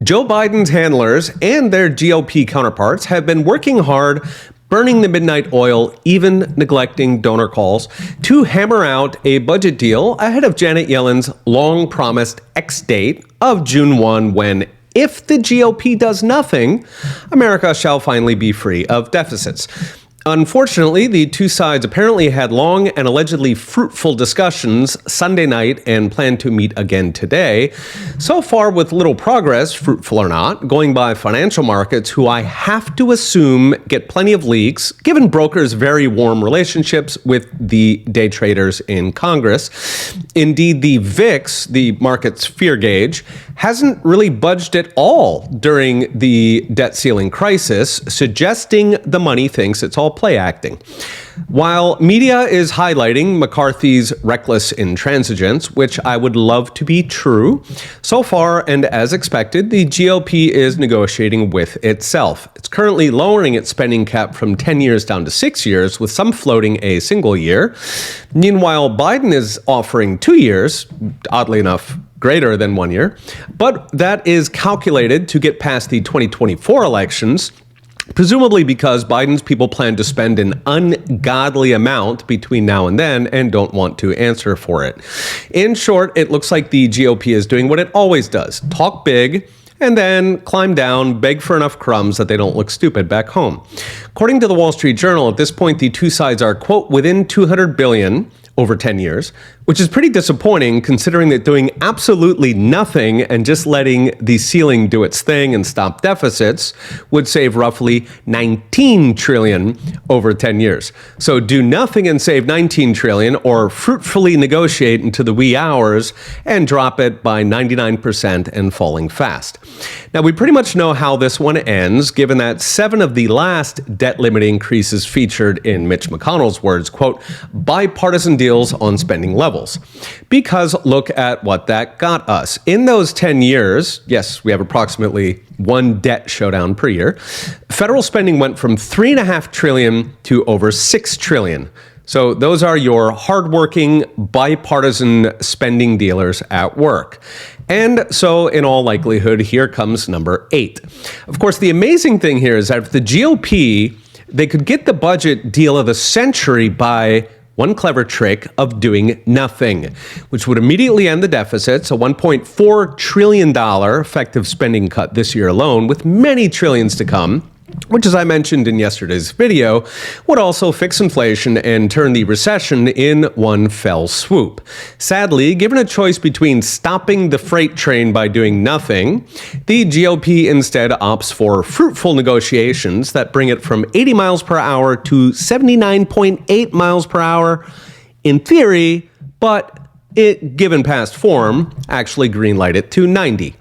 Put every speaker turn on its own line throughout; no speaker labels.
Joe Biden's handlers and their GOP counterparts have been working hard, burning the midnight oil, even neglecting donor calls, to hammer out a budget deal ahead of Janet Yellen's long-promised X-date of June 1, when, if the GOP does nothing, America shall finally be free of deficits. Unfortunately, the two sides apparently had long and allegedly fruitful discussions Sunday night and plan to meet again today. So far, with little progress, fruitful or not, going by financial markets, who I have to assume get plenty of leaks, given brokers' very warm relationships with the day traders in Congress. Indeed, the VIX, the market's fear gauge, hasn't really budged at all during the debt ceiling crisis, suggesting the money thinks it's all play acting. While media is highlighting McCarthy's reckless intransigence, which I would love to be true, so far and as expected, the GOP is negotiating with itself. It's currently lowering its spending cap from 10 years down to 6 years, with some floating a single year. Meanwhile, Biden is offering 2 years, oddly enough, greater than 1 year, but that is calculated to get past the 2024 elections, presumably because Biden's people plan to spend an ungodly amount between now and then and don't want to answer for it. In short, it looks like the GOP is doing what it always does: talk big and then climb down, beg for enough crumbs that they don't look stupid back home. According to the Wall Street Journal, at this point, the two sides are, quote, within $200 billion over 10 years, which is pretty disappointing considering that doing absolutely nothing and just letting the ceiling do its thing and stop deficits would save roughly $19 trillion over 10 years. So do nothing and save $19 trillion, or fruitfully negotiate into the wee hours and drop it by 99% and falling fast. Now, we pretty much know how this one ends, given that 7 of the last debt limit increases featured, in Mitch McConnell's words, quote, bipartisan deals on spending levels. Because look at what that got us. In those 10 years, yes, we have approximately one debt showdown per year, federal spending went from $3.5 trillion to over $6 trillion. So those are your hardworking, bipartisan spending dealers at work. And so, in all likelihood, here comes number 8. Of course, the amazing thing here is that if the GOP, they could get the budget deal of the century by one clever trick of doing nothing, which would immediately end the deficits, a $1.4 trillion effective spending cut this year alone, with many trillions to come, which, as I mentioned in yesterday's video, would also fix inflation and turn the recession in one fell swoop. Sadly, given a choice between stopping the freight train by doing nothing, the GOP instead opts for fruitful negotiations that bring it from 80 miles per hour to 79.8 miles per hour in theory, but it, given past form, actually greenlight it to 90.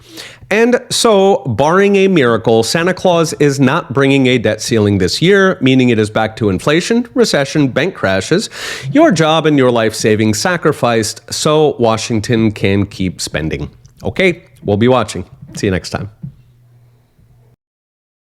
And so, barring a miracle, Santa Claus is not bringing a debt ceiling this year, meaning it is back to inflation, recession, bank crashes, your job and your life savings sacrificed so Washington can keep spending. Okay, we'll be watching. See you next time.